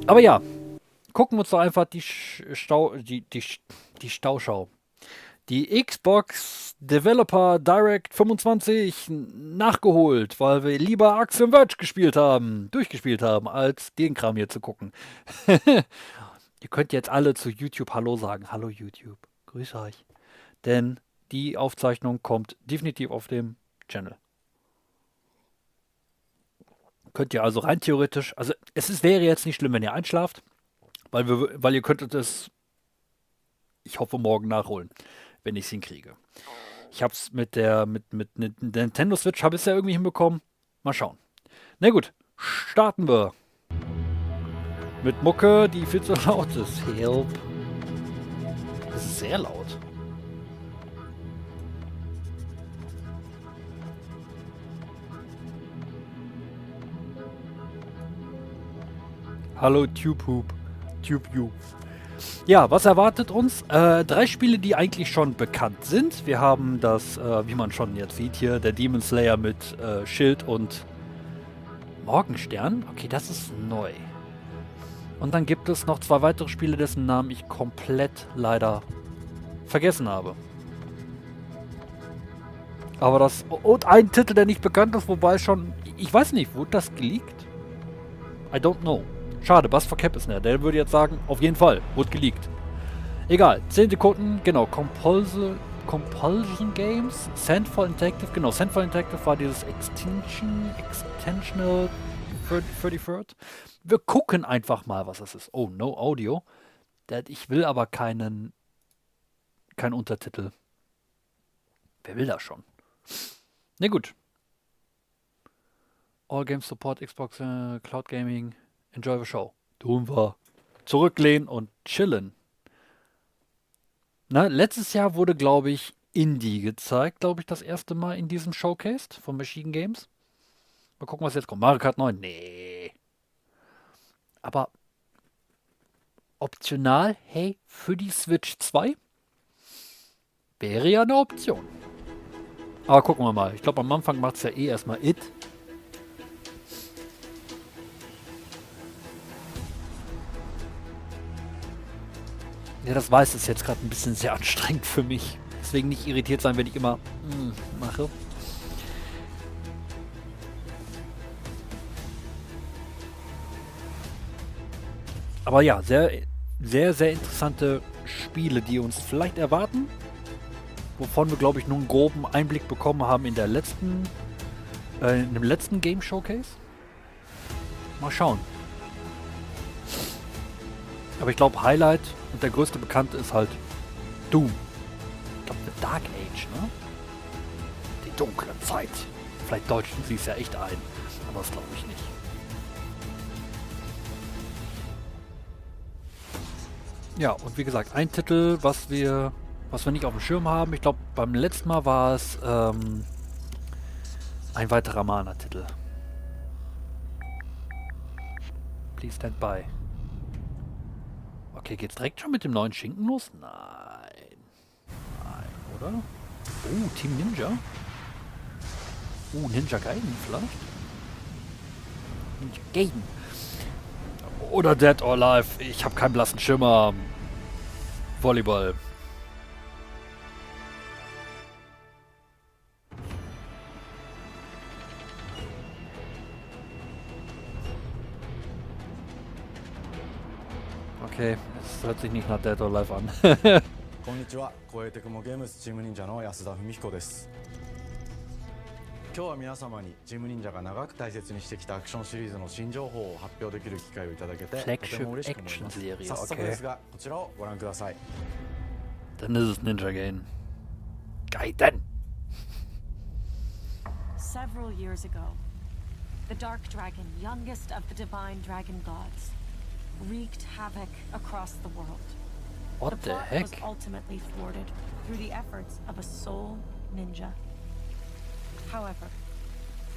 Aber ja, gucken wir uns doch einfach die Stauschau. Die Xbox Developer Direct 25 nachgeholt, weil wir lieber Axiom Verge durchgespielt haben, als den Kram hier zu gucken. Ihr könnt jetzt alle zu YouTube Hallo sagen. Hallo YouTube, grüße euch. Denn die Aufzeichnung kommt definitiv auf dem Channel. Könnt ihr also rein theoretisch, also wäre jetzt nicht schlimm, wenn ihr einschlaft, weil ihr könntet es, ich hoffe, morgen nachholen, wenn ich es hinkriege. Ich habe es mit der Nintendo Switch habe ich es ja irgendwie hinbekommen. Mal schauen. Na gut, starten wir mit Mucke, die viel zu laut ist. Help. Das ist sehr laut. Hallo Tube You. Ja, was erwartet uns? 3 Spiele, die eigentlich schon bekannt sind. Wir haben das, wie man schon jetzt sieht hier, der Demon Slayer mit Schild und Morgenstern. Okay, das ist neu. Und dann gibt es noch 2 weitere Spiele, dessen Namen ich komplett leider vergessen habe. Aber das... Und ein Titel, der nicht bekannt ist, wobei schon... Ich weiß nicht, wurde das geleakt? I don't know. Schade, Bust for Cap ist näher. Der würde jetzt sagen, auf jeden Fall, wurde geleakt. Egal, 10 Sekunden, genau, Compulsion Games, Sandfall Interactive, genau, Sandfall Interactive war dieses Extensional 33rd. Wir gucken einfach mal, was das ist. Oh, no Audio. Ich will aber keinen Untertitel. Wer will das schon? Na gut. All Games Support, Xbox, Cloud Gaming, Enjoy the Show. Tun wir. Zurücklehnen und chillen. Na, letztes Jahr wurde, glaube ich, Indie gezeigt, glaube ich, das erste Mal in diesem Showcase von Machine Games. Mal gucken, was jetzt kommt. Mario Kart 9? Nee. Aber optional, hey, für die Switch 2 wäre ja eine Option. Aber gucken wir mal. Ich glaube, am Anfang macht es ja eh erstmal It. Ja, das weiß, ist jetzt gerade ein bisschen sehr anstrengend für mich. Deswegen nicht irritiert sein, wenn ich immer mache. Aber ja, sehr, sehr, sehr interessante Spiele, die uns vielleicht erwarten. Wovon wir, glaube ich, nur einen groben Einblick bekommen haben in dem letzten Game Showcase. Mal schauen. Aber ich glaube, Highlight und der größte Bekannte ist halt Doom. Ich glaube, The Dark Age, ne? Die dunkle Zeit. Vielleicht deutschen sie es ja echt ein. Aber das glaube ich nicht. Ja, und wie gesagt, ein Titel, was wir nicht auf dem Schirm haben. Ich glaube, beim letzten Mal war es ein weiterer Mana-Titel. Please stand by. Okay, geht's direkt schon mit dem neuen Schinken los? Nein. Nein, oder? Oh, Team Ninja. Ninja Gaiden vielleicht? Ninja Gaiden. Oder Dead or Alive. Ich habe keinen blassen Schimmer. Volleyball. Okay, es hört sich nicht nach Dead or Alive an. こんにちは、超えてくもゲームスチーム忍者の安田文彦です。今日は皆様にチーム忍者が長く大切にしてきたアクションシリーズの新情報を発表できる機会をいただけてとても嬉しく思います。早速ですが、こちらをご覧ください。Dann ist es Ninja Gaiden. Gaiden! Several years ago, the Dark Dragon, youngest of the divine dragon gods, wreaked havoc across the world. What the plot heck? was ultimately thwarted through the efforts of a soul ninja. However,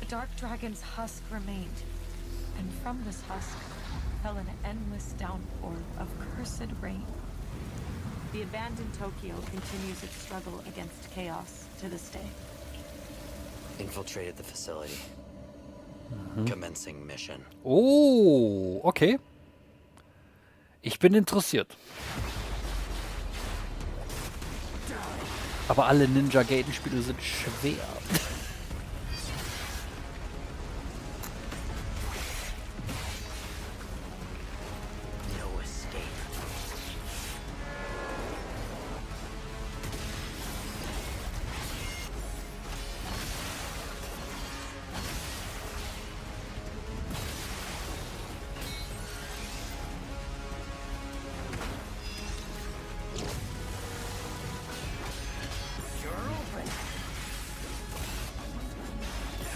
the Dark Dragon's husk remained, and from this husk fell an endless downpour of cursed rain. The abandoned Tokyo continues its struggle against chaos to this day. Infiltrated the facility. Commencing mission. Oh, okay. Ich bin interessiert. Aber alle Ninja Gaiden-Spiele sind schwer.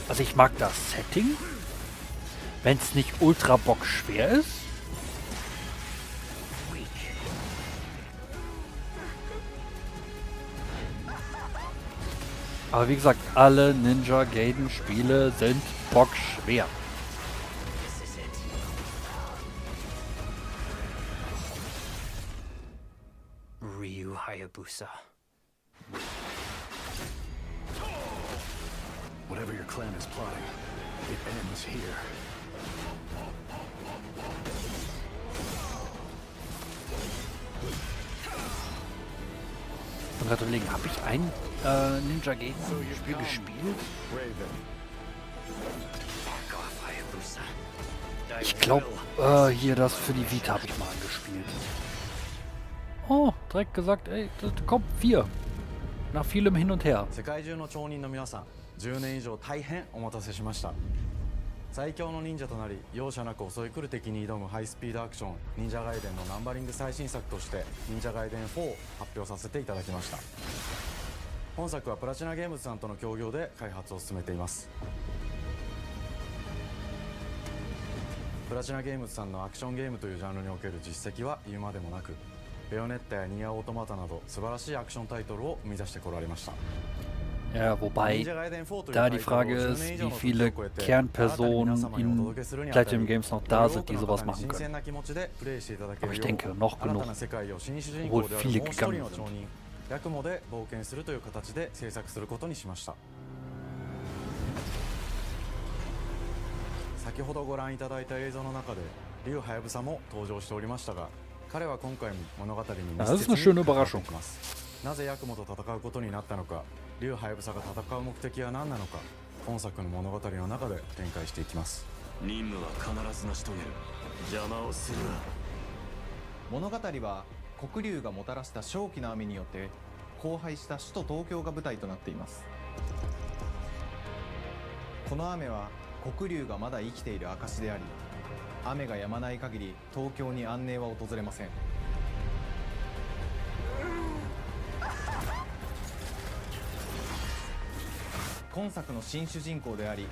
Also ich mag das Setting, wenn es nicht ultra bockschwer ist. Aber wie gesagt, alle Ninja Gaiden Spiele sind bockschwer. Ryu Hayabusa. Whatever your clan is plotting, it ends here. Ich bin gerade überlegen, habe ich ein Ninja Gaiden Spiel gespielt? Ich glaube, hier das für die Vita habe ich mal angespielt. Oh, direkt gesagt, ey, das kommt 4. Nach vielem Hin und Her. 世界中の町人の皆さん、10年以上大変お待たせしました。最強の忍者となり容赦なく襲い来る敵に挑むハイスピードアクション忍者ガイデンのナンバリング最新作として忍者ガイデン4を発表させていただきました。本作はプラチナゲームズさんとの協業で開発を進めています。プラチナゲームズさんのアクションゲームというジャンルにおける実績は言うまでもなく、ベヨネッタやニアオートマタなど素晴らしいアクションタイトルを生み出してこられました。Ja, wobei da die Frage ist, wie viele Kernpersonen in Platinum Games noch da sind, die sowas machen können. Aber ich denke, noch genug, obwohl viele gegangen sind. ヤクモで冒険するという形で制作することにしました。先ほどご覧いただいた映像の中で竜はやぶさも登場しておりましたが、彼は今回も物語に密接に関わってきます。なぜヤクモと戦うことになったのか、竜はやぶさが戦う目的は何なのか、本作の物語の中で展開していきます。任務は必ず成し遂げる。邪魔をするな。物語は黒竜がもたらした正気の雨によって荒廃した首都東京が舞台となっています。この雨は黒竜がまだ生きている証であり、雨が止まない限り東京に安寧は訪れません。今作の新主人公であり、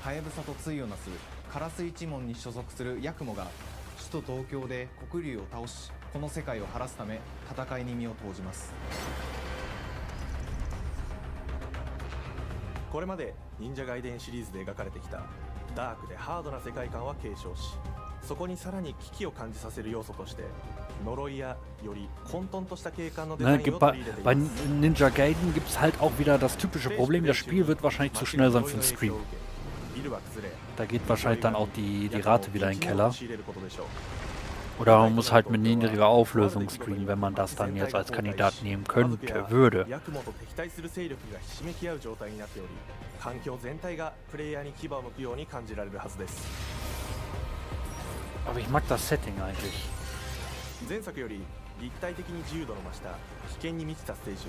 はやぶさと対をなす烏一門に所属するヤクモが首都東京で黒竜を倒し、この世界を晴らすため戦いに身を投じます。これまで忍者ガイデンシリーズで描かれてきたダークでハードな世界観は継承し、そこにさらに危機を感じさせる要素として呪いやより混沌とした景観のデザインを取り入れています。Bei Ninja Gaiden gibt es halt auch wieder das typische Problem, das Spiel wird wahrscheinlich zu schnell sein für den Stream. Da geht wahrscheinlich dann auch die Rate wieder in den Keller. Oder man muss halt mit niedriger Auflösung streamen, wenn man das dann jetzt als Kandidat nehmen könnte, würde. Aber ich mag das Setting eigentlich.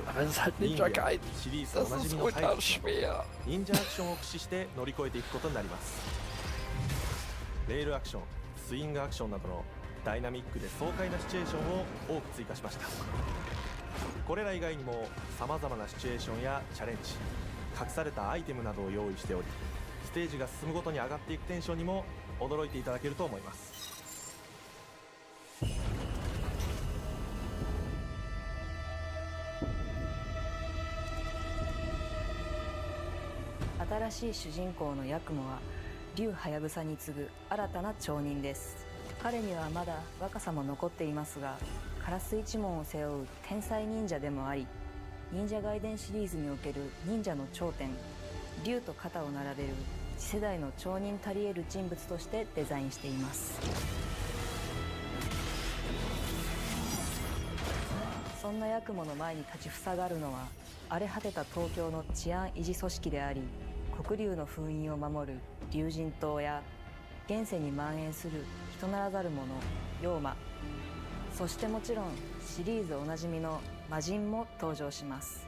Aber es ist halt Ninja Gaiden. Das ist ultra schwer. ダイナミックで爽快なシチュエーションを多く追加しました。これら以外にも様々なシチュエーションやチャレンジ、隠されたアイテムなどを用意しており、ステージが進むごとに上がっていくテンションにも驚いていただけると思います。新しい主人公のヤクモは竜はやぶさに次ぐ新たな町人です。彼にはまだ若さも残っていますが、烏一門を背負う天才忍者でもあり、忍者ガイデンシリーズにおける忍者の頂点、竜と肩を並べる次世代の町人たり得る人物としてデザインしています。なヤクモの前に立ちふさがるのは荒れ果てた東京の治安維持組織であり、黒竜の封印を守る竜神島や現世に蔓延する人ならざる者妖魔、そしてもちろんシリーズおなじみの魔人も登場します。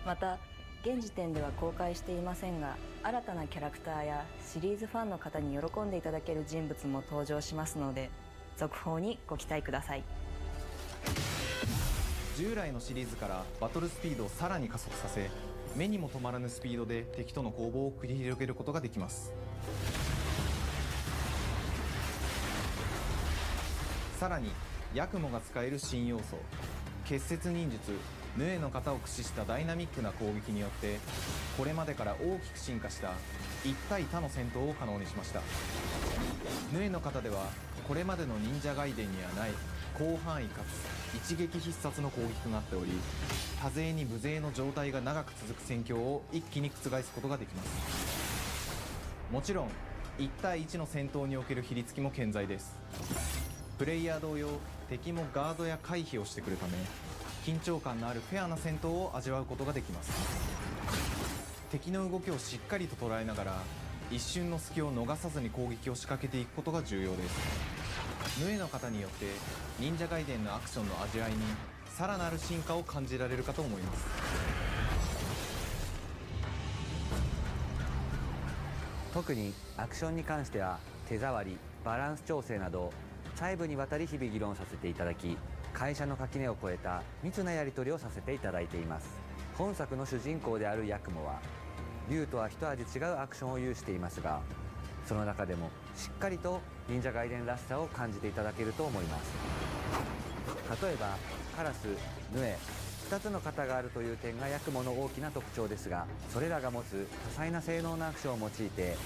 また現時点では公開していませんが、新たなキャラクターやシリーズファンの方に喜んでいただける人物も登場しますので、続報にご期待ください。従来のシリーズからバトルスピードをさらに加速させ、目にも止まらぬスピードで敵との攻防を繰り広げることができます。さらにヤクモが使える新要素、結節忍術ヌエの型を駆使したダイナミックな攻撃によって、これまでから大きく進化した1対他の戦闘を可能にしました。ヌエの型ではこれまでの忍者ガイデンにはない広範囲かつ一撃必殺の攻撃となっており、多勢に無勢の状態が長く続く戦況を一気に覆すことができます。もちろん1対1の戦闘における比率も健在です。プレイヤー同様、敵もガードや回避をしてくるため、緊張感のあるフェアな戦闘を味わうことができます。敵の動きをしっかりと捉えながら、一瞬の隙を逃さずに攻撃を仕掛けていくことが重要です。ヌエの方によって忍者ガイデンのアクションの味わいにさらなる進化を感じられるかと思います。特にアクションに関しては手触り、バランス調整など細部にわたり日々議論させていただき、会社の垣根を越えた密なやり取りをさせていただいています。本作の主人公であるヤクモは竜とは一味違うアクションを有していますが、その中でもしっかりと忍者ガイデンらしさを感じていただけると思います。例えばカラス、ヌエ、2つの型があるという点がヤクモの大きな特徴ですが、それらが持つ多彩な性能のアクションを用いて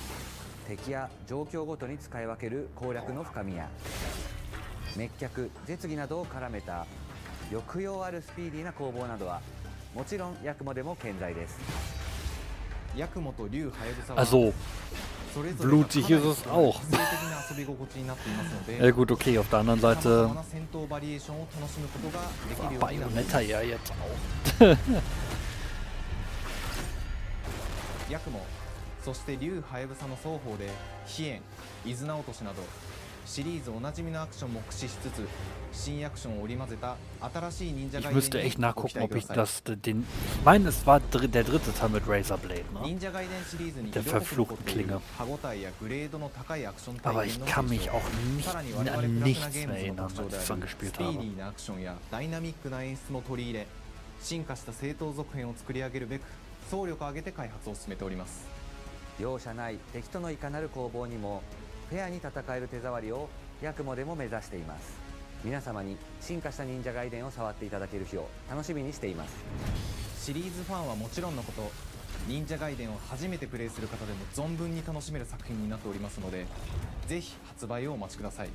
敵や状況ごとに使い分ける攻略の深みや、滅却、絶技などを絡めた抑揚あるスピーディーな攻防などはもちろんヤクモでも健在です。ヤクモと竜ハヤブサは Also, それぞれが blutig ist es auch. 個性的な遊び心地になっていますので、 Ja gut, okay, auf der anderen 様 Seite 々な戦闘バリエーションを楽しむことができるよ war うになっています。 Bayonetta ja jetzt auch. ヤクモ、そして竜ハヤブサの双方で飛燕、伊豆名落としなどシリーズおなじみのアクションも駆使しつつ、新アクションを織り交ぜた新しい忍者 Ich ガイデン müsste に echt ご期 nachgucken, 待 ob くだ ich さい。 das, den, ich meine, es war der dritte Teil mit Razorblade, ne? 忍者ガイデンシリーズに Der 色濃く残っている verfluchten Klinge. 歯応えやグレードの高いアクション Aber 体 ich 験の kann 継 mich 承、 auch さらに nicht 我々 an プラチナ nichts ゲー mehr ムズ erinnern, の特徴 als で ich あ es dann る gespielt スピーデ habe. ィーなアクションやダイナミックな演出も取り入れ、進化した正当続編を作り上げるべく総力を挙げて開発を進めております。容赦ない敵とのいかなる攻防にもフェアに戦える手触りをヤクモでも目指しています。皆様に進化した忍者ガイデンを触っていただける日を楽しみにしています。シリーズファンはもちろんのこと、忍者ガイデンを初めてプレイする方でも存分に楽しめる作品になっておりますので、ぜひ発売をお待ちください。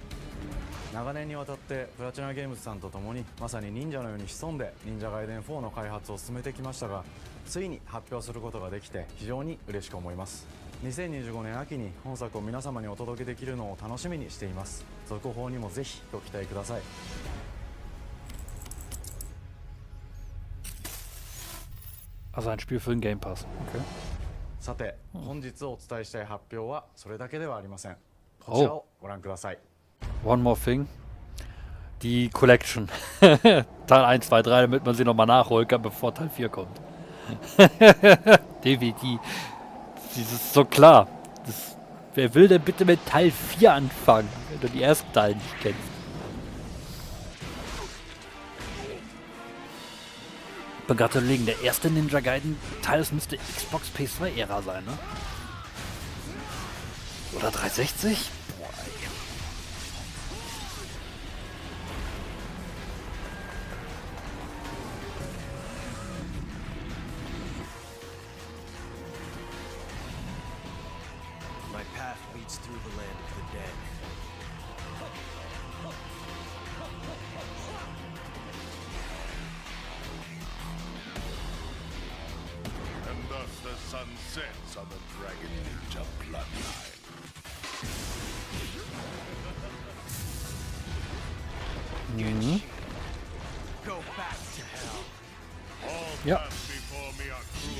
長年にわたってプラチナゲームズさんと共にまさに忍者のように潜んで忍者ガイデン4の開発を進めてきましたが、ついに発表することができて非常に嬉しく思います。2025年秋に本作を皆様にお届けできるのを楽しみにしています。続報にもぜひご期待ください。 Also ein Spiel für den Game Pass. Okay. さて、本日お伝えしたい発表はそれだけではありません。こちらをご覧ください。 One more thing. Die Collection. Teil 1, 2, 3, damit man sie nochmal nachholen kann, bevor Teil 4 kommt. DVD. Das ist so klar. Das, wer will denn bitte mit Teil 4 anfangen, wenn du die ersten Teile nicht kennst? Ich bin gerade überlegen, der erste Ninja Gaiden Teil, das müsste Xbox PS2-Ära sein, ne? Oder 360? Boah, ey. My path leads through the land of the dead. And thus the sun sets on the Dragon Ninja bloodline. Mhm. Go back to Ja.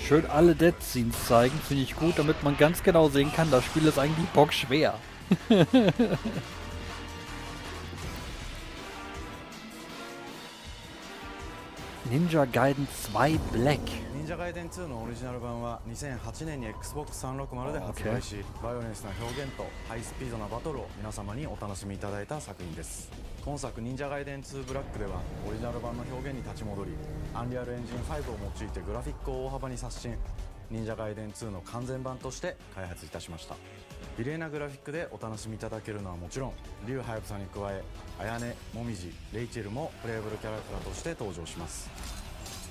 Schön alle Dead Scenes zeigen, finde ich gut, damit man ganz genau sehen kann, das Spiel ist eigentlich bockschwer. Ninja Gaiden 2 Black. 忍者ガイデン2のオリジナル版は2008年に Xbox360 で発売し、バイオレンスな表現とハイスピードなバトルを皆様にお楽しみいただいた作品です。今作忍者ガイデン2ブラックではオリジナル版の表現に立ち戻り、アンリアルエンジン5を用いてグラフィックを大幅に刷新、忍者ガイデン2の完全版として開発いたしました。美麗なグラフィックでお楽しみいただけるのはもちろん、竜ハヤブサに加え綾音、もみじ、レイチェルもプレイブルキャラクターとして登場します。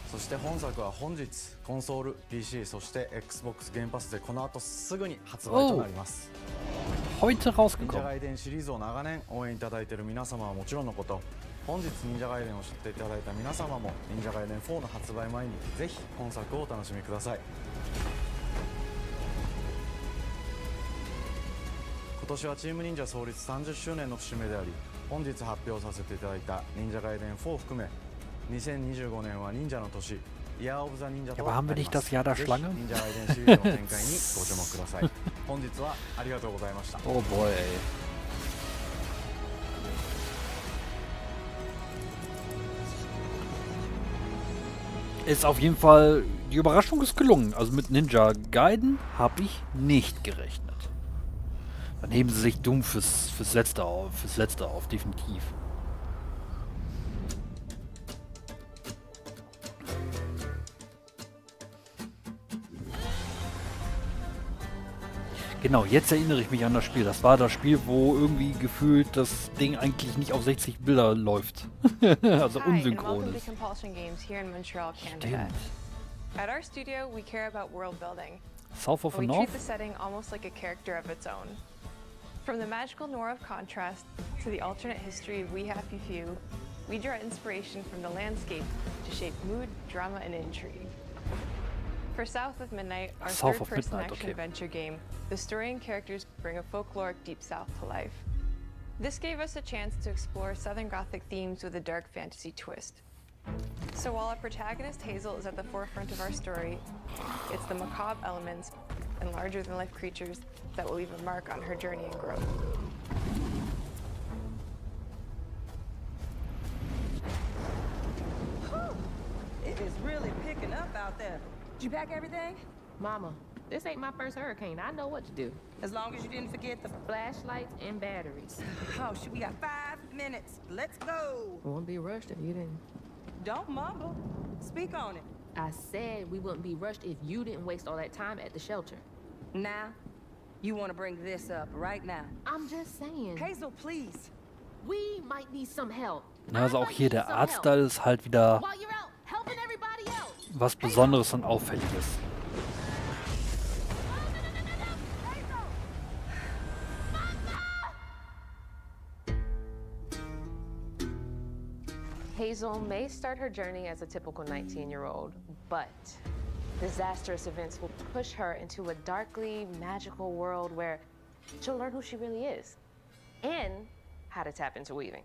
そして本作は本日コンソール、PC、そして Xbox ゲームパスでこの後すぐに発売となります。Heute 忍者 rausgekommen. ガイデンシリーズを長年応援いただいている皆様はもちろんのこと、本日忍者ガイデンを知っていただいた皆様も忍者ガイデン4の発売前にぜひ本作をお楽しみください。今年はチーム忍者創立30周年の節目であり、本日発表させていただいた忍者ガイデン4を含め2025年は忍者の年、イヤーオブザ忍者となります。ぜひ忍者ガイデンシリーズの展開にご注目ください。本日はありがとうございました。Oh boy. Ist auf jeden Fall, die Überraschung ist gelungen. Also mit Ninja Gaiden habe ich nicht gerechnet. Dann heben sie sich dumm fürs Letzte auf, definitiv. Genau, jetzt erinnere ich mich an das Spiel. Das war das Spiel, wo irgendwie gefühlt das Ding eigentlich nicht auf 60 Bilder läuft. Also unsynchron ist. Stimmt. At our studio, we care about world building. South of the We North? treat the setting almost like a character of its own. From the magical noir of contrast to the alternate history of We Happy Few, we draw inspiration from the landscape to shape mood, drama, and intrigue. For South of Midnight, our third-person action-adventure game, the story and characters bring a folkloric Deep South to life. This gave us a chance to explore Southern Gothic themes with a dark fantasy twist. So while our protagonist Hazel is at the forefront of our story, it's the macabre elements and larger-than-life creatures that will leave a mark on her journey and growth. It is really picking up out there. Did you pack everything? Mama, this ain't my first hurricane. I know what to do. As long as you didn't forget the Flashlights and batteries. Oh, shoot, we got 5 minutes. Let's go. Won't be rushed if you didn't. Don't mumble. Speak on it. I said we wouldn't be rushed if you didn't waste all that time at the shelter. Now, you want to bring this up right now. I'm just saying. Hazel, please. We might need some help. Also auch hier der Artstyle ist halt wieder While you're out helping everybody else. was Besonderes und Auffälliges. Hazel may start her journey as a typical 19-year-old, but disastrous events will push her into a darkly magical world where she'll learn who she really is and how to tap into weaving,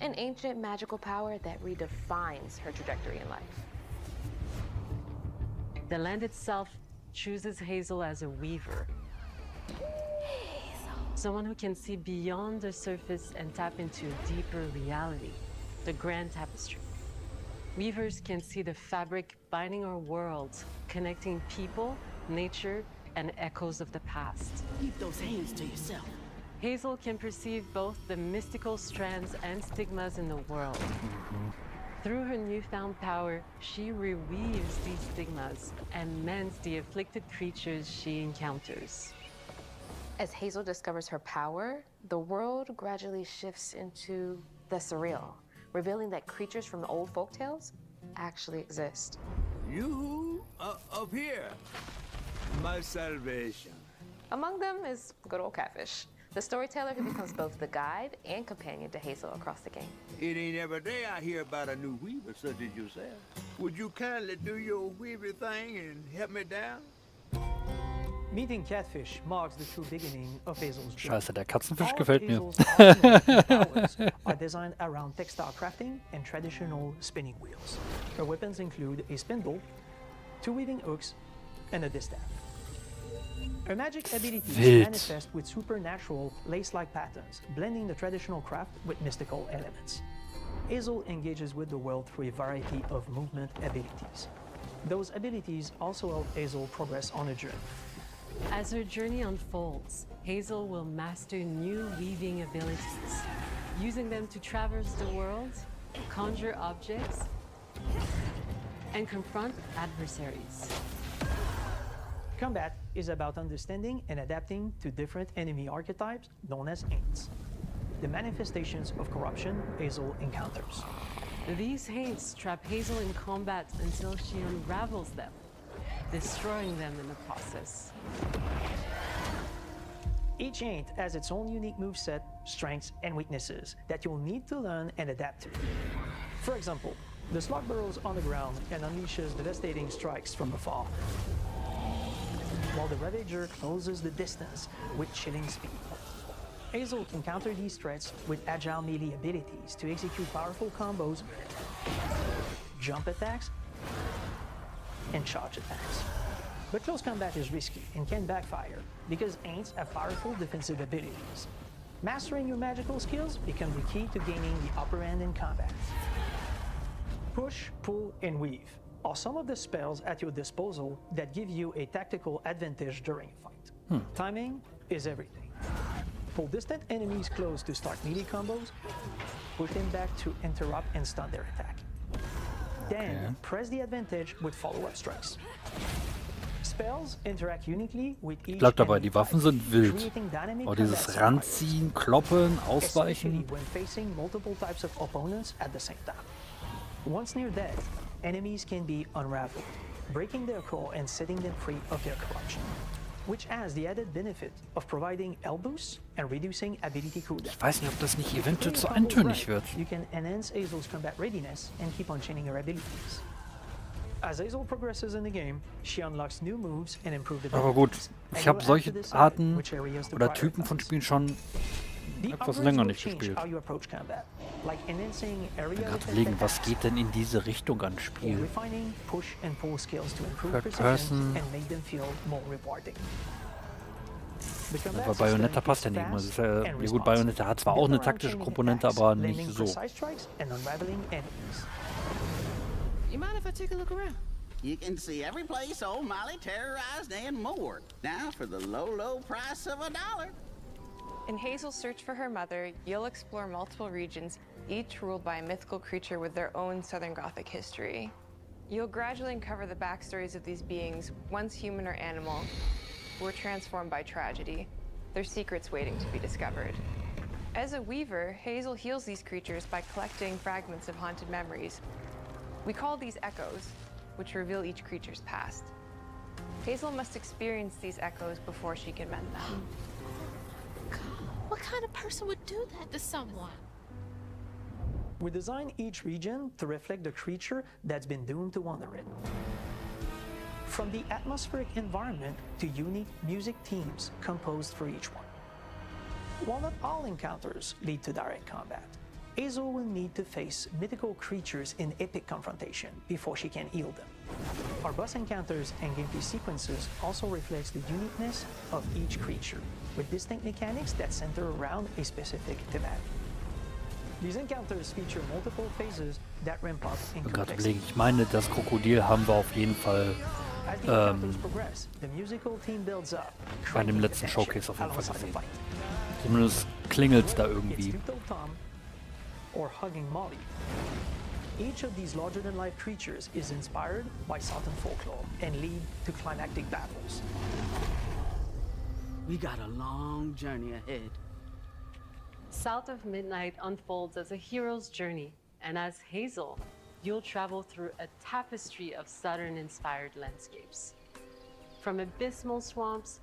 an ancient magical power that redefines her trajectory in life. The land itself chooses Hazel as a weaver. Someone who can see beyond the surface and tap into a deeper reality, the grand tapestry. Weavers can see the fabric binding our worlds, connecting people, nature, and echoes of the past. Keep those hands to yourself. Hazel can perceive both the mystical strands and stigmas in the world. Through her newfound power, she reweaves these stigmas and mends the afflicted creatures she encounters. As Hazel discovers her power, the world gradually shifts into the surreal, revealing that creatures from the old folktales actually exist. You up here, my salvation. Among them is good old Catfish, the storyteller who becomes both the guide and companion to Hazel across the game. It ain't every day I hear about a new weaver such as yourself. Would you kindly do your weaver thing and help me down? Meeting Catfish marks the true beginning of Hazel's journey. Scheiße, der Katzenfisch gefällt mir. Powers are designed around textile crafting and traditional spinning wheels. Her weapons include a spindle, 2 weaving hooks, and a distaff. Her magic abilities Wild. manifest with supernatural lace-like patterns, blending the traditional craft with mystical elements. Hazel engages with the world through a variety of movement abilities. Those abilities also help Hazel progress on a journey. As her journey unfolds, Hazel will master new weaving abilities, using them to traverse the world, conjure objects, and confront adversaries. Combat is about understanding and adapting to different enemy archetypes known as Aints, the manifestations of corruption Hazel encounters. These haints trap Hazel in combat until she unravels them, destroying them in the process. Each Aint has its own unique moveset, strengths, and weaknesses that you'll need to learn and adapt to. For example, the slug burrows on the ground and unleashes devastating strikes from afar, while the Ravager closes the distance with chilling speed. Hazel can counter these threats with agile melee abilities to execute powerful combos, jump attacks, and charge attacks. But close combat is risky and can backfire because Aints have powerful defensive abilities. Mastering your magical skills becomes the key to gaining the upper hand in combat. Push, pull, and weave are some of the spells at your disposal that give you a tactical advantage during a fight. Timing is everything. Pull distant enemies close to start melee combos, push them back to interrupt and stun their attack. Then press the advantage with follow-up strikes. Spells interact uniquely with each Bleibt dabei, enemy die Waffen type, sind wild. creating dynamic Oh, combat dieses scenarios, Ranziehen, Kloppen, especially Ausweichen. when facing multiple types of opponents at the same time. Once near death, enemies can be unraveled, breaking their core and setting them free of their corruption, which has the added benefit of providing health boosts and reducing ability cooldowns. Ich weiß nicht, ob das nicht eventuell zu If you eintönig combo wird. right, you can enhance Hazel's combat readiness and keep on chaining her abilities. As Hazel progresses in the game, she unlocks new moves and improved abilities. Aber gut, and ich you'll habe have solche to decide Arten which areas to oder Typen von prioritize. Spielen schon The etwas upgrades länger will nicht change gespielt. how you approach combat, like enhancing area Gerade defense überlegen, was attacks, geht denn in diese Richtung an or Spiel? refining push and pull skills to improve Third precision person. and make them feel more rewarding. The combat Aber system Bayonetta is passt ja nicht. Das fast ist ja, and ja gut, responsive. Bayonetta hat zwar auch eine Built around taktische chaining Komponente, attacks, aber landing nicht so. precise strikes and unraveling enemies. You mind if I take a look around? You can see every place old Molly terrorized and more. Now for the low, low price of $1. In Hazel's search for her mother, you'll explore multiple regions, each ruled by a mythical creature with their own Southern Gothic history. You'll gradually uncover the backstories of these beings, once human or animal, who were transformed by tragedy, their secrets waiting to be discovered. As a weaver, Hazel heals these creatures by collecting fragments of haunted memories. We call these echoes, which reveal each creature's past. Hazel must experience these echoes before she can mend them. What kind of person would do that to someone? We design each region to reflect the creature that's been doomed to wander it. From the atmospheric environment to unique music themes composed for each one. While not all encounters lead to direct combat, Hazel will need to face mythical creatures in epic confrontation before she can heal them. Our boss encounters and gameplay sequences also reflects the uniqueness of each creature, with distinct mechanics that center around a specific thematic. These encounters feature multiple phases that ramp up in Ich bin gerade complexity. überlegen, ich meine, das Krokodil haben wir auf jeden Fall As the encounters progress, the musical theme builds up, bei dem creating letzten tension Showcase auf jeden Fall alongside the gesehen. fight. Zumindest klingelt da It's irgendwie. Little Tom or Hugging Molly. Each of these larger-than-life creatures is inspired by Southern folklore and lead to climactic battles. We got a long journey ahead. South of Midnight unfolds as a hero's journey, and as Hazel, you'll travel through a tapestry of Southern-inspired landscapes. From abysmal swamps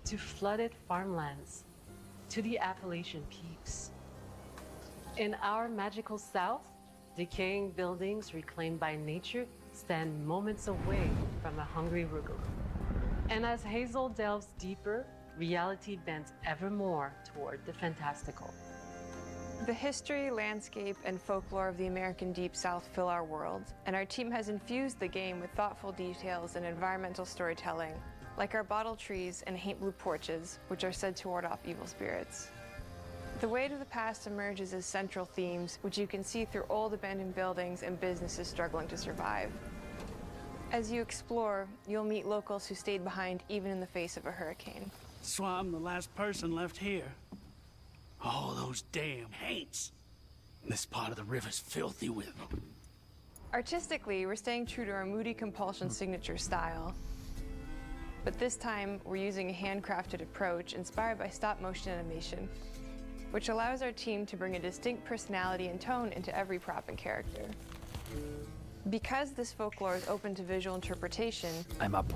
to flooded farmlands to the Appalachian peaks. In our magical South, decaying buildings reclaimed by nature stand moments away from a hungry Rugaloo. And as Hazel delves deeper, reality bends ever more toward the fantastical. The history, landscape, and folklore of the American Deep South fill our world, and our team has infused the game with thoughtful details and environmental storytelling, like our bottle trees and haint blue porches, which are said to ward off evil spirits. The weight of the past emerges as central themes, which you can see through old abandoned buildings and businesses struggling to survive. As you explore, you'll meet locals who stayed behind even in the face of a hurricane. So I'm the last person left here. All those damn haints. This part of the river's filthy with them. Artistically, we're staying true to our moody compulsion signature style. But this time, we're using a handcrafted approach inspired by stop-motion animation, which allows our team to bring a distinct personality and tone into every prop and character. Because this folklore is open to visual interpretation,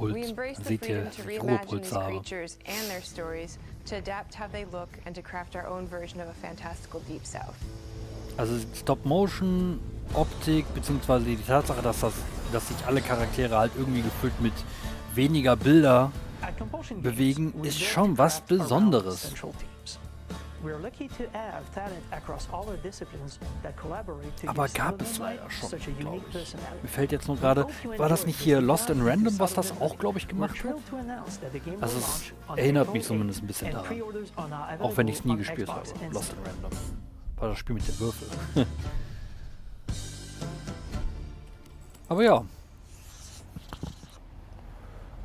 we embrace the freedom to reimagine these creatures and their stories, to adapt how they look, and to craft our own version of a fantastical Deep South. Also Stop-Motion, Optik, beziehungsweise die Tatsache, dass sich alle Charaktere halt irgendwie gefüllt mit weniger Bilder bewegen, ist schon was Besonderes. Aber gab es leider schon, glaube ich. Mir fällt jetzt nur gerade, war das nicht hier Lost in Random, was das auch, glaube ich, gemacht hat? Also es erinnert mich zumindest ein bisschen daran. Auch wenn ich es nie gespielt habe, Lost in Random. War das Spiel mit den Würfeln. Aber ja.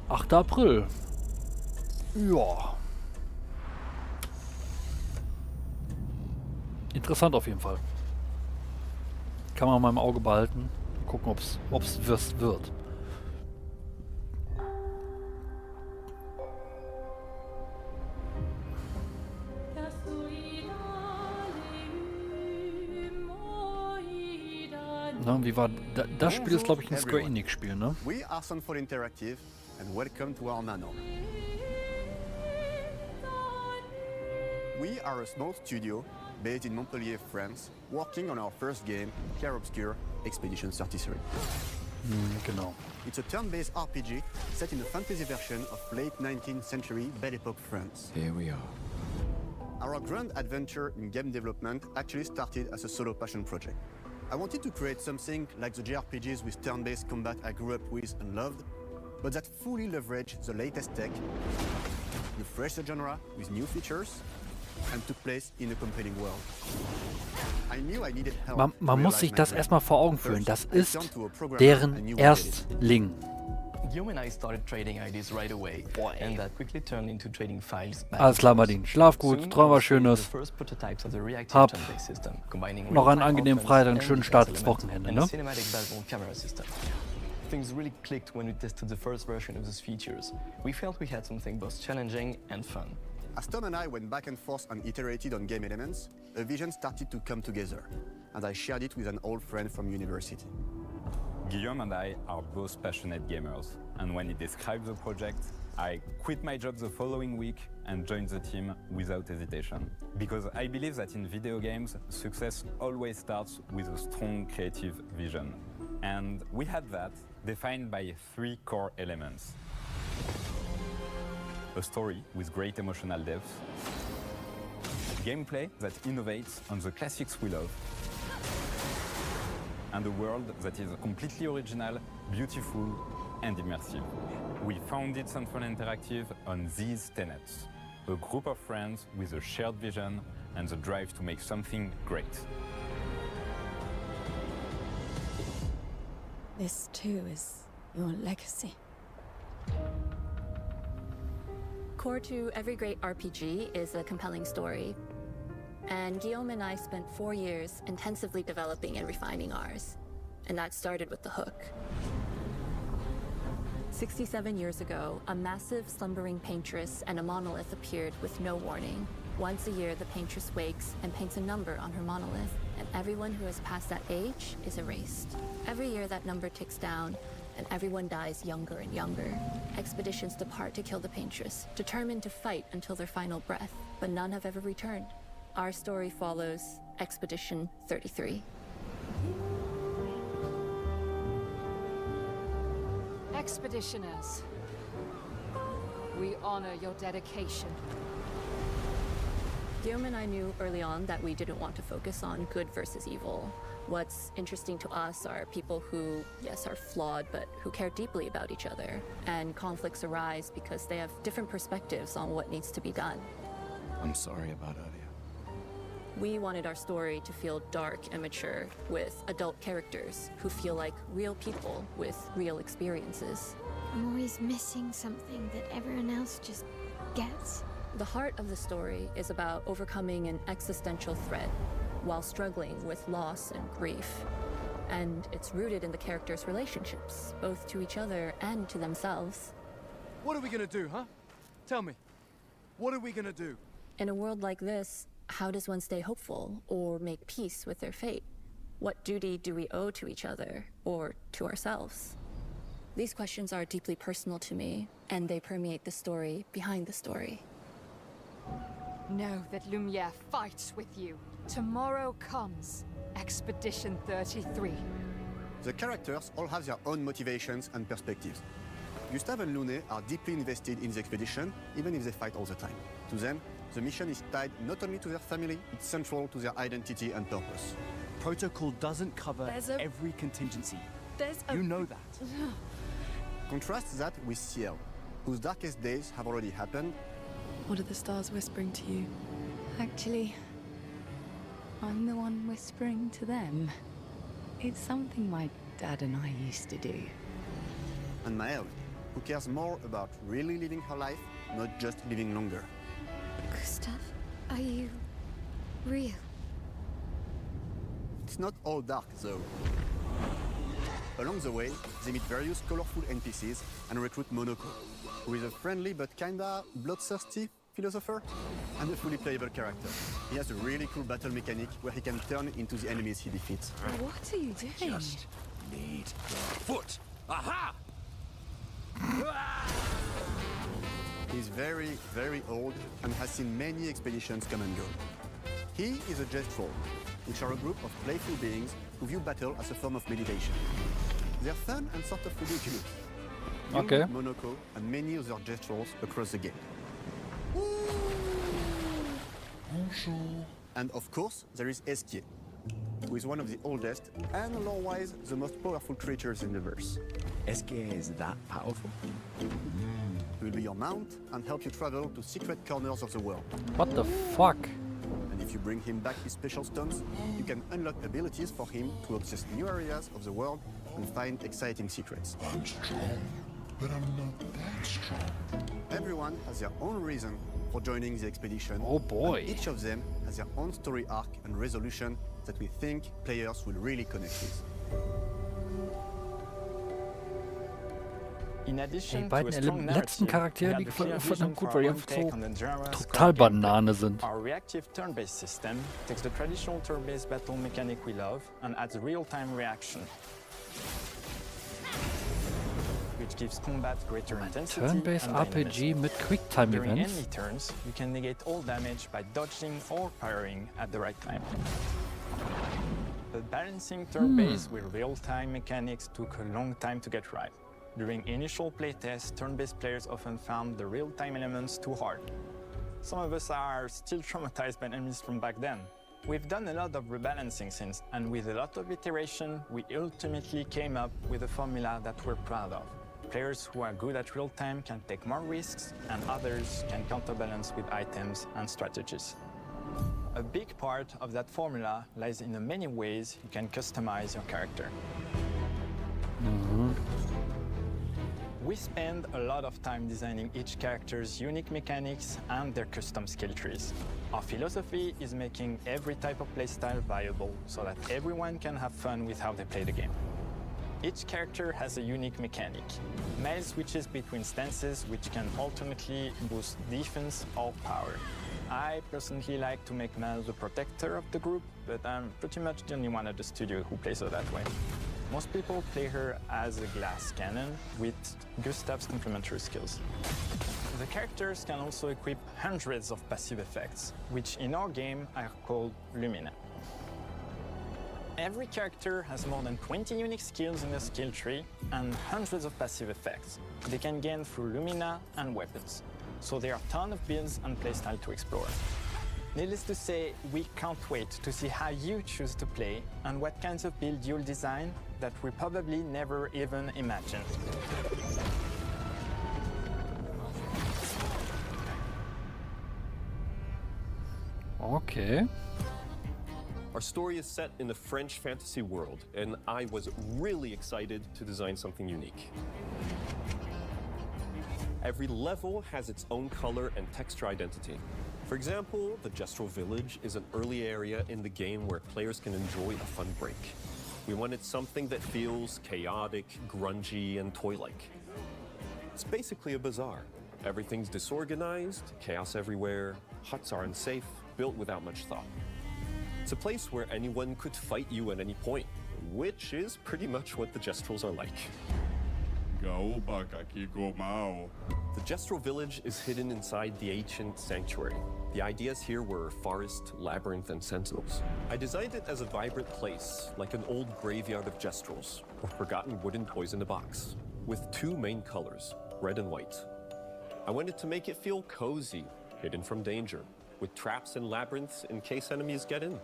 8. April. Ja. Interessant auf jeden Fall. Kann man mal im Auge behalten. Gucken, ob es was wird. Na, wie war das Spiel? Ist, glaube ich, ein Square Enix Spiel, ne? We are Sunfall Interactive and welcome to our manor. We are a small studio based in Montpellier, France, working on our first game, Clair Obscur Expedition 33. Genau. It's a turn-based RPG set in a fantasy version of late 19th century Belle Epoque France. Here we are. Our grand adventure in game development actually started as a solo passion project. I wanted to create something like the JRPGs with turn-based combat I grew up with and loved, but that fully leveraged the latest tech, refreshed the genre with new features, and took place in a compelling world. I knew I needed help. Man muss sich das erstmal vor Augen führen. Das ist deren Erstling. Guillaume and I started trading ideas right away, and that quickly turned into trading files. Alles klar, Martin. Schlaf gut, träum was Schönes. Hab noch einen angenehmen Freitag, einen schönen Start ins Wochenende, ne? Things really clicked when we tested the first version of those features. We felt we had something both challenging and fun. As Tom and I went back and forth and iterated on game elements, a vision started to come together, and I shared it with an old friend from university. Guillaume and I are both passionate gamers, and when he described the project, I quit my job the following week and joined the team without hesitation. Because I believe that in video games, success always starts with a strong creative vision. And we had that, defined by 3 core elements. A story with great emotional depth, gameplay that innovates on the classics we love, and a world that is completely original, beautiful, and immersive. We founded Sunfall Interactive on these tenets: a group of friends with a shared vision and the drive to make something great. This too is your legacy. Core to every great RPG is a compelling story. And Guillaume and I spent 4 years intensively developing and refining ours. And that started with the hook. 67 years ago, a massive slumbering paintress and a monolith appeared with no warning. Once a year, the paintress wakes and paints a number on her monolith, and everyone who has passed that age is erased. Every year, that number ticks down, and everyone dies younger and younger. Expeditions depart to kill the paintress, determined to fight until their final breath, but none have ever returned. Our story follows Expedition 33. Expeditioners, we honor your dedication. Guillaume and I knew early on that we didn't want to focus on good versus evil. What's interesting to us are people who, yes, are flawed, but who care deeply about each other. And conflicts arise because they have different perspectives on what needs to be done. I'm sorry about earlier. We wanted our story to feel dark and mature, with adult characters who feel like real people with real experiences. I'm always missing something that everyone else just gets. The heart of the story is about overcoming an existential threat while struggling with loss and grief. And it's rooted in the characters' relationships, both to each other and to themselves. What are we gonna do, huh? Tell me. What are we gonna do? In a world like this, how does one stay hopeful or make peace with their fate? What duty do we owe to each other or to ourselves? These questions are deeply personal to me, and they permeate the story behind the story. Know that Lumiere fights with you. Tomorrow comes Expedition 33. The characters all have their own motivations and perspectives. Gustave and Lune are deeply invested in the expedition, even if they fight all the time. To them, the mission is tied not only to their family, it's central to their identity and purpose. Protocol doesn't cover every contingency. You know that. Contrast that with Ciel, whose darkest days have already happened. What are the stars whispering to you? Actually, I'm the one whispering to them. It's something my dad and I used to do. And Maëlle, who cares more about really living her life, not just living longer. Gustave, are you real? It's not all dark, though. Along the way, they meet various colorful NPCs and recruit Monoko, who is a friendly but kinda bloodthirsty philosopher and a fully playable character. He has a really cool battle mechanic where he can turn into the enemies he defeats. What are you doing? Just need your foot. Aha! He's very, very old and has seen many expeditions come and go. He is a jest troll, which are a group of playful beings who view battle as a form of meditation. They're fun and sort of ridiculous. Okay. Monoko and many other jest trolls across the game. Bonjour. And of course, there is Esquier, who is one of the oldest and lore-wise the most powerful creatures in the verse. Esquier is that powerful? He will be your mount and help you travel to secret corners of the world. What the fuck? And if you bring him back his special stones, you can unlock abilities for him to access new areas of the world and find exciting secrets. I'm strong, but I'm not that strong. Everyone has their own reason for joining the expedition. Oh boy. And each of them has their own story arc and resolution that we think players will really connect with. Die beiden letzten Charaktere, die verdammt gut, weil die einfach so total Banane sind. Our reactive turn-based system takes the traditional turn-based battle mechanic we love and adds real-time reaction, which gives combat greater intensity. Turn-based RPG mit Quicktime During Events. enemy turns, you can negate all damage by dodging or parrying at the right time. But balancing turn-based with real-time mechanics took a long time to get right. During initial playtests, turn-based players often found the real-time elements too hard. Some of us are still traumatized by enemies from back then. We've done a lot of rebalancing since, and with a lot of iteration, we ultimately came up with a formula that we're proud of. Players who are good at real-time can take more risks, and others can counterbalance with items and strategies. A big part of that formula lies in the many ways you can customize your character. We spend a lot of time designing each character's unique mechanics and their custom skill trees. Our philosophy is making every type of playstyle viable so that everyone can have fun with how they play the game. Each character has a unique mechanic. Maëlle switches between stances which can ultimately boost defense or power. I personally like to make Maëlle the protector of the group, but I'm pretty much the only one at the studio who plays her that way. Most people play her as a glass cannon with Gustave's complementary skills. The characters can also equip hundreds of passive effects, which in our game are called Lumina. Every character has more than 20 unique skills in their skill tree and hundreds of passive effects they can gain through Lumina and weapons. So there are a ton of builds and playstyle to explore. Needless to say, we can't wait to see how you choose to play and what kinds of build you'll design that we probably never even imagined. Okay. Our story is set in a French fantasy world, and I was really excited to design something unique. Every level has its own color and texture identity. For example, the Gestural Village is an early area in the game where players can enjoy a fun break. We wanted something that feels chaotic, grungy, and toy-like. It's basically a bazaar. Everything's disorganized, chaos everywhere, huts are unsafe, built without much thought. It's a place where anyone could fight you at any point, which is pretty much what the Gestrals are like. The Gestral Village is hidden inside the ancient sanctuary. The ideas here were forest, labyrinth, and sentinels. I designed it as a vibrant place, like an old graveyard of Gestrals, or forgotten wooden toys in a box, with two main colors, red and white. I wanted to make it feel cozy, hidden from danger, with traps and labyrinths in case enemies get in.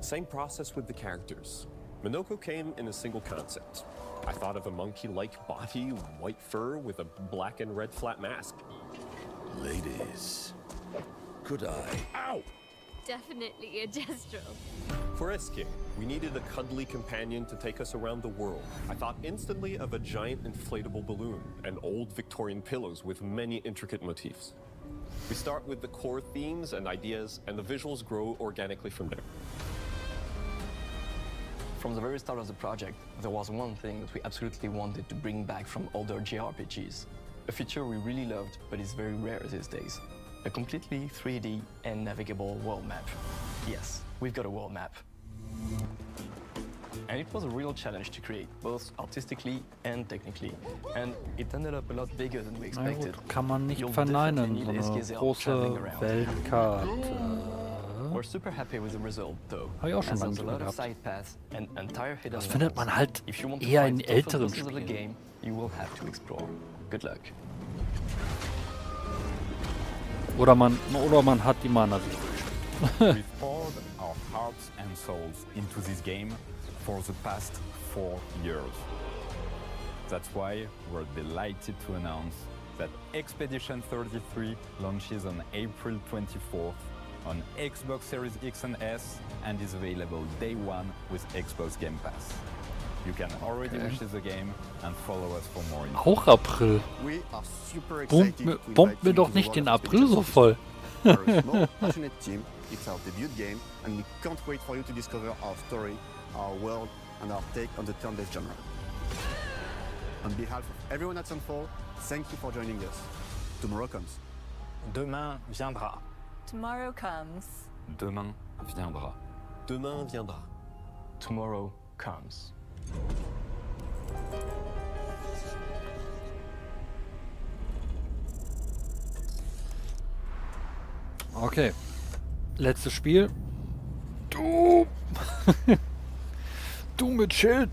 Same process with the characters. Minoko came in a single concept. I thought of a monkey-like body, white fur with a black and red flat mask. Ladies, could I? Ow! Definitely a Gestral. For Eske, we needed a cuddly companion to take us around the world. I thought instantly of a giant inflatable balloon and old Victorian pillows with many intricate motifs. We start with the core themes and ideas, and the visuals grow organically from there. From the very start of the project, there was one thing that we absolutely wanted to bring back from older JRPGs. A feature we really loved, but is very rare these days. A completely 3D and navigable world map. Yes, we've got a world map. And it was a real challenge to create, both artistically and technically. And it ended up a lot bigger than we expected. Kann man nicht verneinen, so eine große Weltkarte. We're super happy with the result, though. Habe ich auch schon As there's a lange lot of gehabt. side paths and entire hidden Das findet man levels. halt If you want to eher find in tougher älteren pieces of the Spielen. game, you will have to explore. Good luck. Oder man hat die Mana sich We've poured our hearts and souls into this game for the past 4 years. That's why we're delighted to announce that Expedition 33 launches on April 24th on Xbox Series X and S and is available day one with Xbox Game Pass. You can already wish the game and follow us for more info. Auch April. We are super excited to invite Bombt mir you doch to the nicht world den of April so Expedition voll. We're a small, passionate team. It's our debut game, and we can't wait for you to discover our story, our world, and our take on the turn-based genre. On behalf of everyone at Sunfall, thank you for joining us. Tomorrow comes. Demain viendra. Tomorrow comes. Demain viendra. Demain viendra. Tomorrow comes. Okay. Letztes Spiel. Du! Du mit Schild!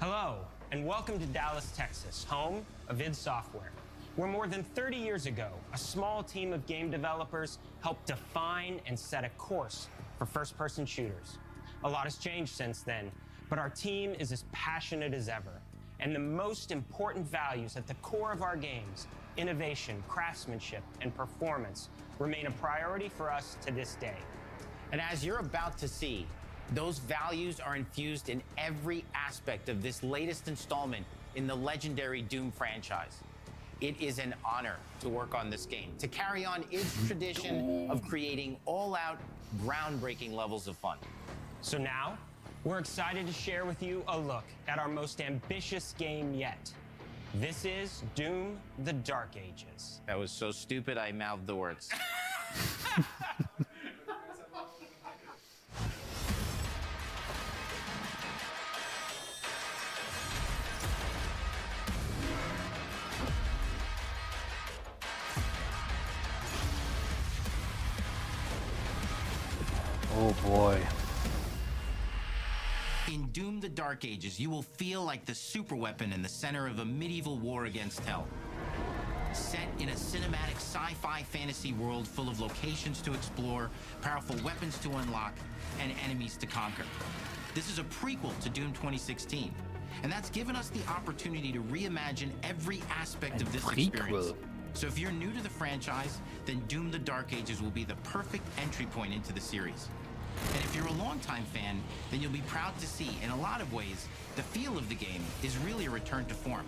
Hello, and welcome to Dallas, Texas, home of id Software, where more than 30 years ago, a small team of game developers helped define and set a course for first-person shooters. A lot has changed since then, but our team is as passionate as ever. And the most important values at the core of our games, innovation, craftsmanship, and performance, remain a priority for us to this day. And as you're about to see, those values are infused in every aspect of this latest installment in the legendary Doom franchise. It is an honor to work on this game, to carry on its tradition of creating all-out, groundbreaking levels of fun. So now, we're excited to share with you a look at our most ambitious game yet. This is Doom: The Dark Ages. That was so stupid I mouthed the words. Oh boy. In Doom the Dark Ages, you will feel like the superweapon in the center of a medieval war against hell. Set in a cinematic sci-fi fantasy world full of locations to explore, powerful weapons to unlock, and enemies to conquer. This is a prequel to Doom 2016, and that's given us the opportunity to reimagine every aspect of this experience. So if you're new to the franchise, then Doom the Dark Ages will be the perfect entry point into the series. And if you're a longtime fan, then you'll be proud to see, in a lot of ways, the feel of the game is really a return to form.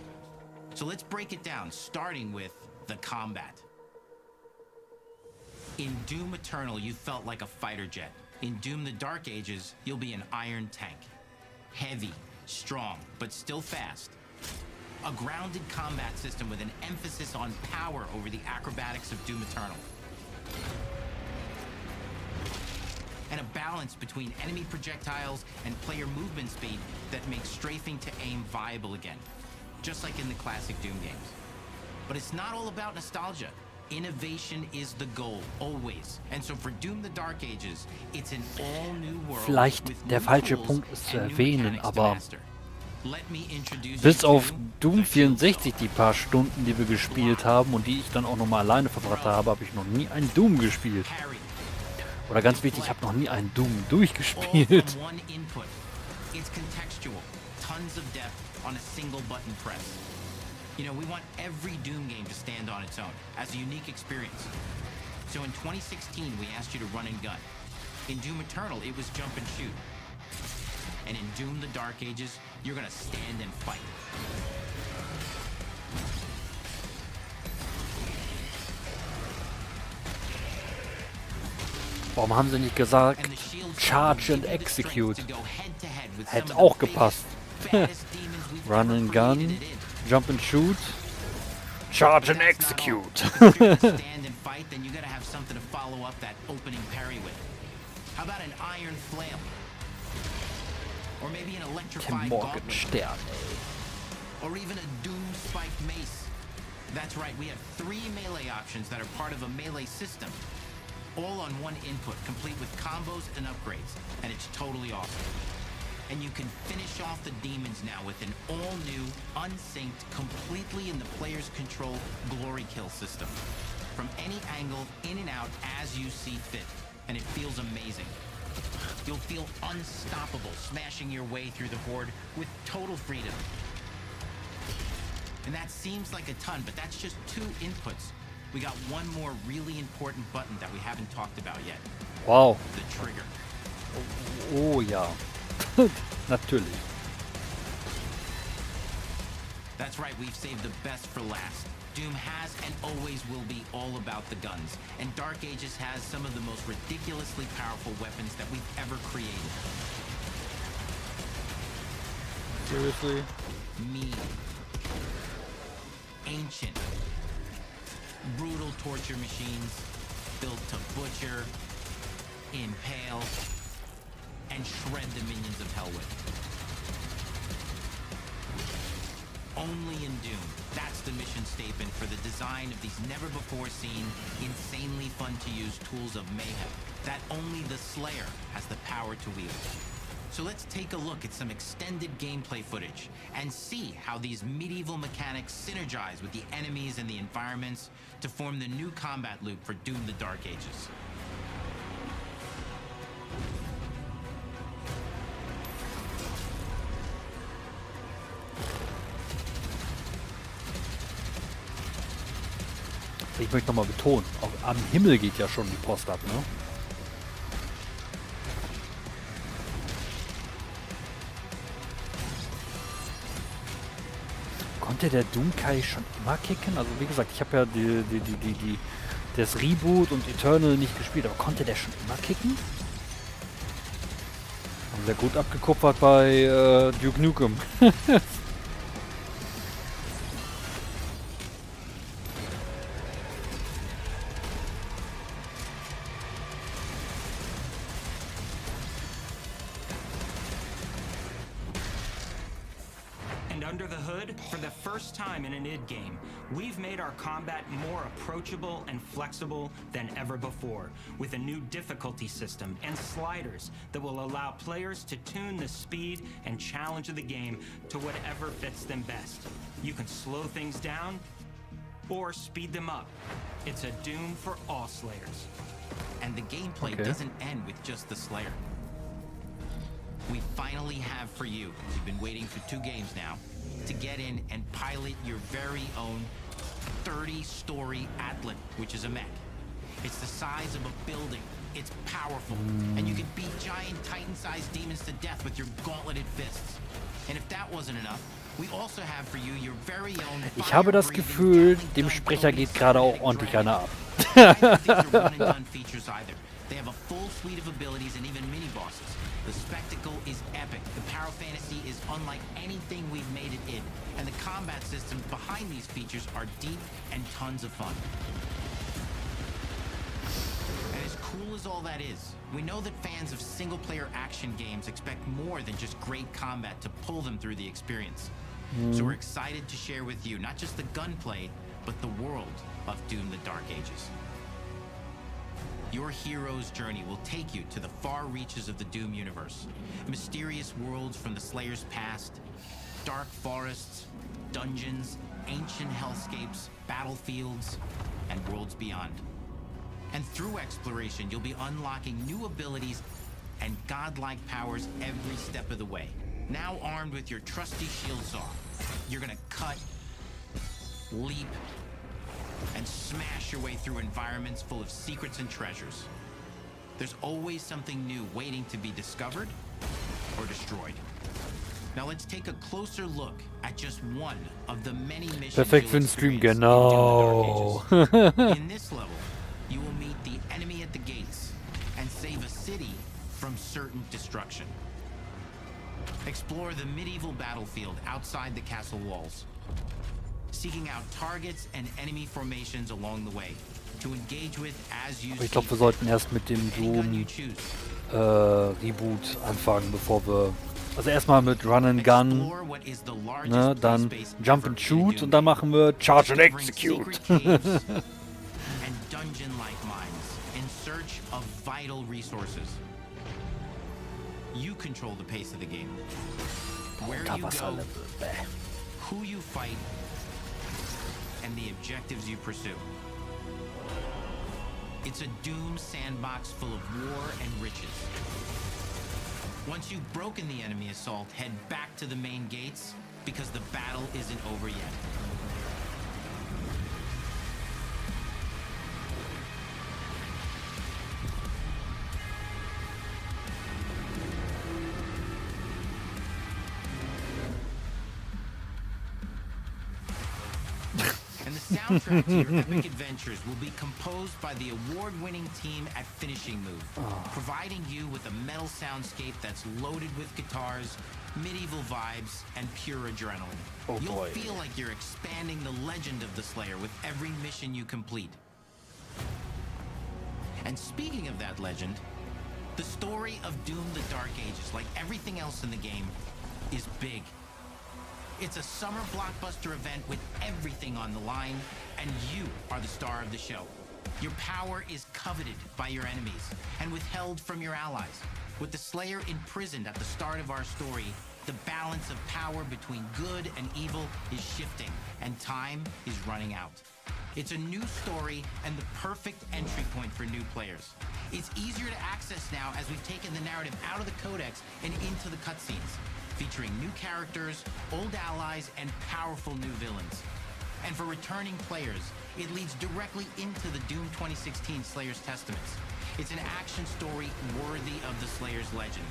So let's break it down, starting with the combat. In Doom Eternal, you felt like a fighter jet. In Doom the Dark Ages, you'll be an iron tank. Heavy, strong, but still fast. A grounded combat system with an emphasis on power over the acrobatics of Doom Eternal. And a balance between enemy projectiles and player movement speed that makes strafing to aim viable again, just like in the classic Doom games. But it's not all about nostalgia. Innovation is the goal, always. And so for Doom the Dark Ages, it's an all-new world. Vielleicht der falsche Punkt ist zu erwähnen, aber bis auf Doom 64, die paar Stunden, die wir gespielt haben und die ich dann auch nochmal alleine verbracht habe, habe ich noch nie einen Doom gespielt. Oder ganz wichtig, ich habe noch nie einen Doom durchgespielt. It's contextual, tons of depth on a single button press. You know, we want every Doom game to stand on its own as a unique experience. So in 2016, we asked you to run and gun. In Doom Eternal, it was jump and shoot. And in Doom the Dark Ages, you're gonna stand and fight. Warum haben sie nicht gesagt, charge and execute? Hätte auch gepasst. Run and gun, jump and shoot, charge and execute. Stand and fight, then you gotta have something to follow up that opening parry with. How about an iron flail? Or maybe an electrified gauntlet? Or even a Doom spiked mace? That's right, we have 3 melee options that are part of a melee system. All on one input, complete with combos and upgrades. And it's totally awesome. And you can finish off the demons now with an all-new, unsynced, completely in the player's control glory kill system. From any angle, in and out, as you see fit. And it feels amazing. You'll feel unstoppable, smashing your way through the horde with total freedom. And that seems like a ton, but that's just 2 inputs. We got one more really important button that we haven't talked about yet. Wow. The trigger. Oh ja. Natürlich. That's right, we've saved the best for last. Doom has and always will be all about the guns. And Dark Ages has some of the most ridiculously powerful weapons that we've ever created. Seriously? Mean. Ancient. Brutal torture machines built to butcher, impale, and shred the minions of hell with. Only in Doom, that's the mission statement for the design of these never-before-seen, insanely fun-to-use tools of mayhem that only the Slayer has the power to wield. So let's take a look at some extended gameplay footage and see how these medieval mechanics synergize with the enemies and the environments to form the new combat loop for Doom the Dark Ages. Ich möchte nochmal betonen, auch am Himmel geht ja schon die Post ab, ne? Konnte der Doom-Kai schon immer kicken? Also wie gesagt, ich habe ja das Reboot und Eternal nicht gespielt, aber konnte der schon immer kicken? Haben sehr gut abgekupfert bei Duke Nukem. Under the hood, for the first time in an id game, we've made our combat more approachable and flexible than ever before, with a new difficulty system and sliders that will allow players to tune the speed and challenge of the game to whatever fits them best. You can slow things down or speed them up. It's a Doom for all Slayers. And the gameplay doesn't end with just the Slayer. We finally have for you, we've been waiting for 2 games now, to get in and pilot your very own 30-story Atlan, which is a mech. It's the size of a building, it's powerful, and you can beat giant Titan-sized demons to death with your gauntleted fists. And if that wasn't enough, we also have for you your very own Ich habe das Gefühl, dem Sprecher geht gerade auch ordentlich einer ab. They have a full suite of abilities and even mini-bosses. The spectacle is epic. The Power Fantasy is unlike anything we've made it in. And the combat systems behind these features are deep and tons of fun. And as cool as all that is, we know that fans of single-player action games expect more than just great combat to pull them through the experience. So we're excited to share with you not just the gunplay, but the world of Doom: The Dark Ages. Your hero's journey will take you to the far reaches of the Doom universe. Mysterious worlds from the Slayer's past, dark forests, dungeons, ancient hellscapes, battlefields, and worlds beyond. And through exploration, you'll be unlocking new abilities and godlike powers every step of the way. Now armed with your trusty shield saw, you're gonna cut, leap, and smash your way through environments full of secrets and treasures. There's always something new waiting to be discovered or destroyed. Now let's take a closer look at just one of the many missions. Perfekt für den Stream, genau. In this level, you will meet the enemy at the gates and save a city from certain destruction. Explore the medieval battlefield outside the castle walls, seeking out targets and enemy formations along the way to engage with as you. Ich glaube, wir sollten erst mit dem Doom Reboot anfangen, bevor wir. Also erstmal mit Run and Gun, ne, dann Jump and Shoot und dann machen wir Charge and Execute. And dungeon-like mines in search of vital resources. You control the pace of the game. Where you go, who you fight, and the objectives you pursue. It's a Doom sandbox full of war and riches. Once you've broken the enemy assault, head back to the main gates, because the battle isn't over yet. And the soundtrack to your epic adventures will be composed by the award-winning team at Finishing Move, providing you with a metal soundscape that's loaded with guitars, medieval vibes, and pure adrenaline. You'll feel like you're expanding the legend of the Slayer with every mission you complete. And speaking of that legend, the story of Doom: The Dark Ages, like everything else in the game, is big. It's a summer blockbuster event with everything on the line, and you are the star of the show. Your power is coveted by your enemies and withheld from your allies. With the Slayer imprisoned at the start of our story, the balance of power between good and evil is shifting, and time is running out. It's a new story and the perfect entry point for new players. It's easier to access now as we've taken the narrative out of the codex and into the cutscenes, featuring new characters, old allies, and powerful new villains. And for returning players, it leads directly into the Doom 2016 Slayer's Testaments. It's an action story worthy of the Slayer's legend.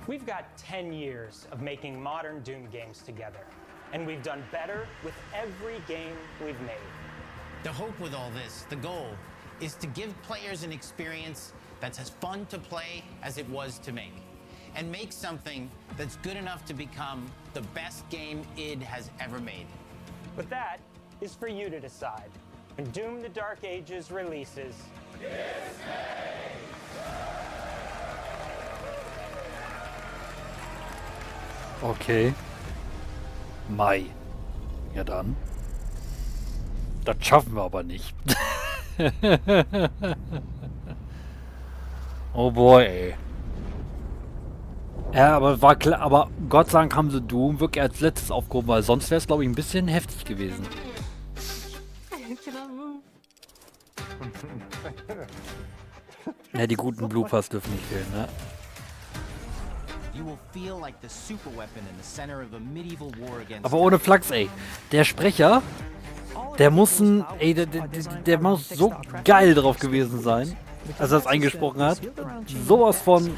We've got 10 years of making modern Doom games together, and we've done better with every game we've made. The hope with all this, the goal, is to give players an experience that's as fun to play as it was to make, and make something that's good enough to become the best game id has ever made. But that is for you to decide. When Doom: The Dark Ages releases, Okay. Mai. Ja dann. Das schaffen wir aber nicht. Oh boy, ey. Ja, aber war klar, aber Gott sei Dank haben sie Doom wirklich als letztes aufgehoben, weil sonst wäre es, glaube ich, ein bisschen heftig gewesen. Ja, die guten Bloopers dürfen nicht fehlen, ne? Aber ohne Flachs, ey. Der Sprecher, der muss der muss so geil drauf gewesen sein, als er das eingesprochen hat. Sowas von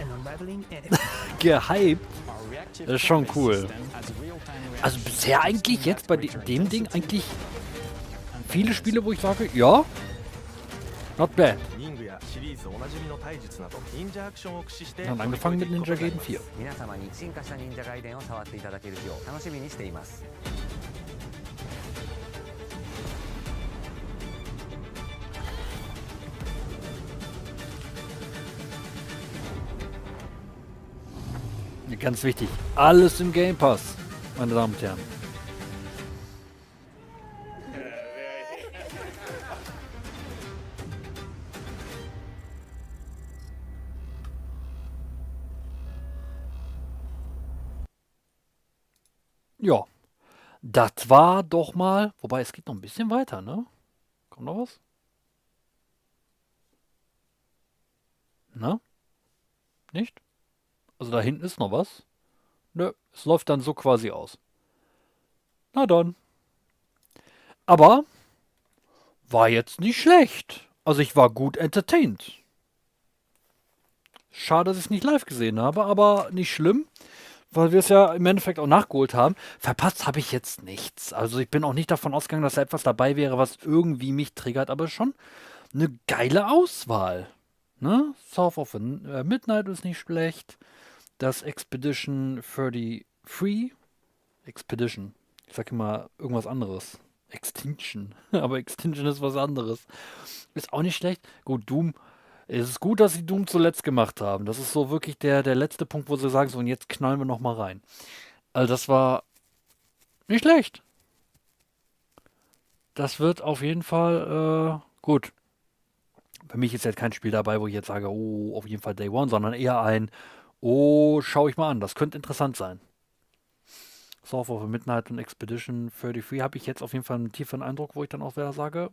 gehypt. Das ist schon cool. Also bisher eigentlich jetzt bei dem Ding eigentlich viele Spiele, wo ich sage, ja, not bad. Und angefangen mit Ninja Gaiden 4. Ganz wichtig, alles im Game Pass, meine Damen und Herren. Ja, das war doch mal, wobei es geht noch ein bisschen weiter, ne? Kommt noch was? Na? Nicht? Also da hinten ist noch was. Nö, es läuft dann so quasi aus. Na dann. Aber war jetzt nicht schlecht. Also ich war gut entertained. Schade, dass ich es nicht live gesehen habe, aber nicht schlimm, weil wir es ja im Endeffekt auch nachgeholt haben. Verpasst habe ich jetzt nichts. Also ich bin auch nicht davon ausgegangen, dass da etwas dabei wäre, was irgendwie mich triggert, aber schon eine geile Auswahl. Ne? South of Midnight ist nicht schlecht. Das Expedition 33. Expedition. Ich sag immer irgendwas anderes. Extinction. Aber Extinction ist was anderes. Ist auch nicht schlecht. Gut, Doom. Es ist gut, dass sie Doom zuletzt gemacht haben. Das ist so wirklich der letzte Punkt, wo sie sagen, so, und jetzt knallen wir nochmal rein. Also das war nicht schlecht. Das wird auf jeden Fall gut. Für mich ist jetzt kein Spiel dabei, wo ich jetzt sage, oh, auf jeden Fall Day One, sondern eher ein, oh, schau ich mal an. Das könnte interessant sein. South of Midnight und Expedition 33 habe ich jetzt auf jeden Fall einen tieferen Eindruck, wo ich dann auch wieder sage,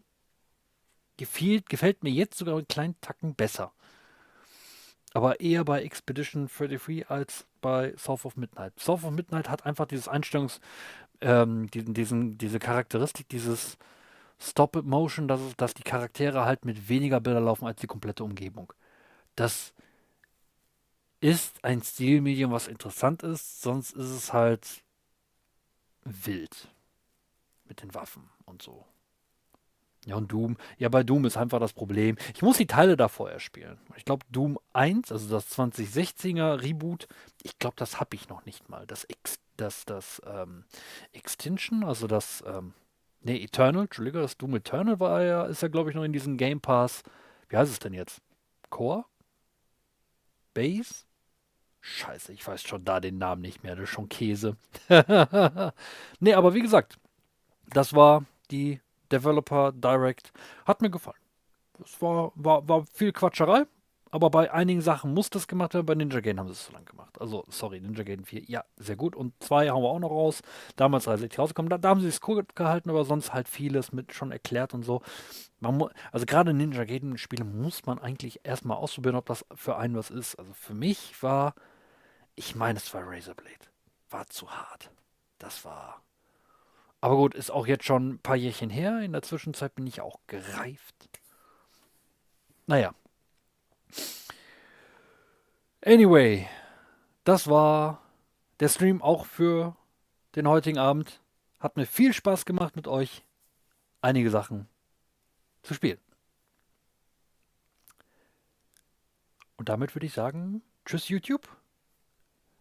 gefällt mir jetzt sogar einen kleinen Tacken besser. Aber eher bei Expedition 33 als bei South of Midnight. South of Midnight hat einfach dieses diese Charakteristik, dieses Stop-Motion, dass die Charaktere halt mit weniger Bilder laufen als die komplette Umgebung. Das ist ein Stilmedium, was interessant ist, sonst ist es halt wild mit den Waffen und so. Ja, und Doom. Ja, bei Doom ist einfach das Problem. Ich muss die Teile da vorher spielen. Ich glaube, Doom 1, also das 2016er Reboot, ich glaube, das habe ich noch nicht mal. Das Extinction, also Eternal, Entschuldigung, das Doom Eternal ist ja, glaube ich, noch in diesem Game Pass. Wie heißt es denn jetzt? Core? Base? Scheiße, ich weiß schon da den Namen nicht mehr, das ist schon Käse. Nee, aber wie gesagt, das war die Developer Direct. Hat mir gefallen. Es war viel Quatscherei, aber bei einigen Sachen muss das gemacht werden. Bei Ninja Gaiden haben sie es so lang gemacht. Also, sorry, Ninja Gaiden 4, ja, sehr gut. Und 2 haben wir auch noch raus. Damals als ich rausgekommen, da haben sie es cool gehalten, aber sonst halt vieles mit schon erklärt und so. Also gerade Ninja Gaiden Spiele muss man eigentlich erstmal ausprobieren, ob das für einen was ist. Also für mich ich meine, es war Razorblade. War zu hart. Das war. Aber gut, ist auch jetzt schon ein paar Jährchen her. In der Zwischenzeit bin ich auch gereift. Naja. Anyway, das war der Stream auch für den heutigen Abend. Hat mir viel Spaß gemacht mit euch, einige Sachen zu spielen. Und damit würde ich sagen, tschüss YouTube.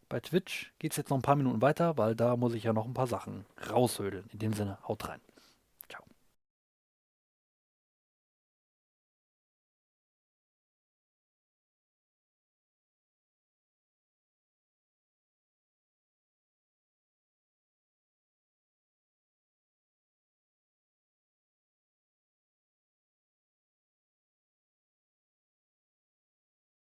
Bei Twitch geht es jetzt noch ein paar Minuten weiter, weil da muss ich ja noch ein paar Sachen raushödeln. In dem Sinne, haut rein.